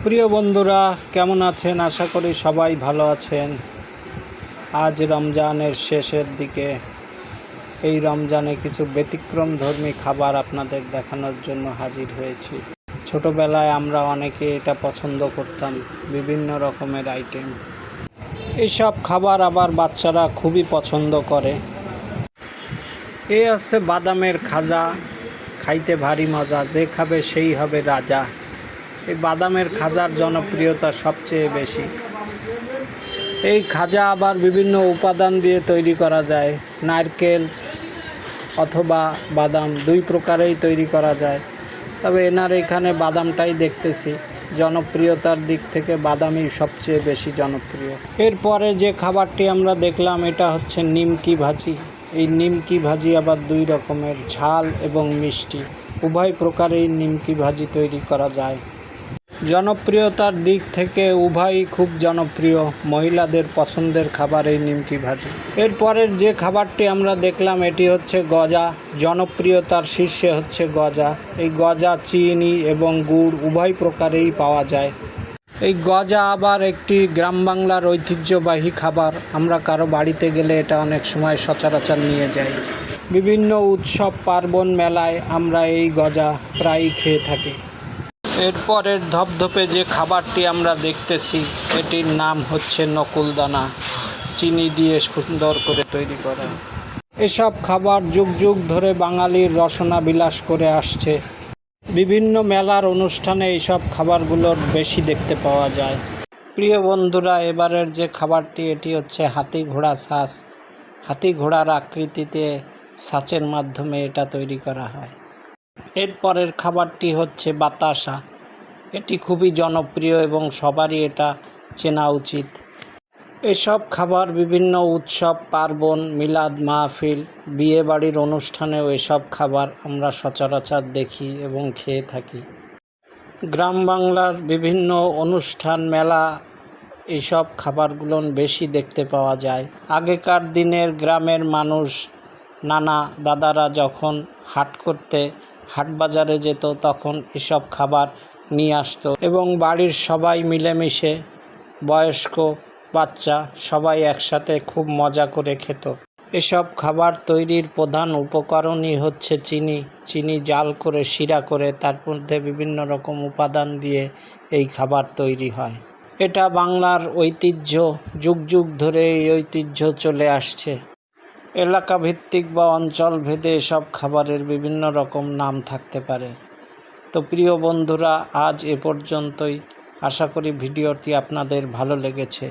প্রিয় বন্ধুরা, কেমন আছেন? আশা করি সবাই ভালো আছেন। আজ রমজানের শেষের দিকে এই রমজানে কিছু ব্যতিক্রমধর্মী খাবার আপনাদের দেখানোর জন্য হাজির হয়েছি। ছোটবেলায় আমরা অনেকে এটা পছন্দ করতাম, বিভিন্ন রকমের আইটেম। এইসব খাবার আবার বাচ্চারা খুবই পছন্দ করে। এ আছে বাদামের খাজা, খাইতে ভারী মজা, যে খাবে সেই হবে রাজা। এই বাদামের খাজার জনপ্রিয়তা সবচেয়ে বেশি। এই খাজা আবার বিভিন্ন উপাদান দিয়ে তৈরি করা যায়, নারকেল অথবা বাদাম দুই প্রকারেই তৈরি করা যায়। তবে এনার এখানে বাদামটাই দেখতেছি, জনপ্রিয়তার দিক থেকে বাদামই সবচেয়ে বেশি জনপ্রিয়। এরপরে যে খাবারটি আমরা দেখলাম এটা হচ্ছে নিমকি ভাজি। এই নিমকি ভাজি আবার দুই রকমের, ঝাল এবং মিষ্টি, উভয় প্রকারেই নিমকি ভাজি তৈরি করা যায়। জনপ্রিয়তার দিক থেকে উভয়ই খুব জনপ্রিয়, মহিলাদের পছন্দের খাবার এই নিমকি ভাজি। এরপরের যে খাবারটি আমরা দেখলাম এটি হচ্ছে গজা। জনপ্রিয়তার শীর্ষে হচ্ছে গজা। এই গজা চিনি এবং গুড় উভয় প্রকারেই পাওয়া যায়। এই গজা আবার একটি গ্রাম বাংলার ঐতিহ্যবাহী খাবার। আমরা কারো বাড়িতে গেলে এটা অনেক সময় সচরাচর নিয়ে যাই। বিভিন্ন উৎসব পার্বণ মেলায় আমরা এই গজা প্রায়ই খেয়ে থাকি। এরপরের ধপধপে যে খাবারটি আমরা দেখতেছি এটির নাম হচ্ছে নকুলদানা, চিনি দিয়ে সুন্দর করে তৈরি করা। এসব খাবার যুগ যুগ ধরে বাঙালির রসনা বিলাস করে আসছে। বিভিন্ন মেলার অনুষ্ঠানে এইসব খাবারগুলোর বেশি দেখতে পাওয়া যায়। প্রিয় বন্ধুরা, এবারের যে খাবারটি এটি হচ্ছে হাতি ঘোড়া ছাঁচ। হাতি ঘোড়ার আকৃতিতে ছাঁচের মাধ্যমে এটা তৈরি করা হয়। এরপরের খাবারটি হচ্ছে বাতাসা। এটি খুবই জনপ্রিয় এবং সবারই এটা চেনা উচিত। এসব খাবার বিভিন্ন উৎসব পার্বণ, মিলাদ মাহফিল, বিয়েবাড়ির অনুষ্ঠানেও এসব খাবার আমরা সচরাচর দেখি এবং খেয়ে থাকি। গ্রাম বাংলার বিভিন্ন অনুষ্ঠান মেলা এইসব খাবারগুলো বেশি দেখতে পাওয়া যায়। আগেকার দিনের গ্রামের মানুষ, নানা দাদারা যখন হাট করতে হাট বাজারে যেত তখন এসব খাবার নিয়ে আসতো এবং বাড়ির সবাই মিলেমিশে, বয়স্ক বাচ্চা সবাই একসাথে খুব মজা করে খেত। এসব খাবার তৈরির প্রধান উপকরণই হচ্ছে চিনি। চিনি জাল করে শিরা করে তার মধ্যে বিভিন্ন রকম উপাদান দিয়ে এই খাবার তৈরি হয়। এটা বাংলার ঐতিহ্য, যুগ যুগ ধরে এই ঐতিহ্য চলে আসছে। এলাকা ভিত্তিক বা অঞ্চল ভেদে এসব খাবারের বিভিন্ন রকম নাম থাকতে পারে। তো প্রিয় বন্ধুরা, আজ এ পর্যন্তই। আশা করি ভিডিওটি আপনাদের ভালো লেগেছে।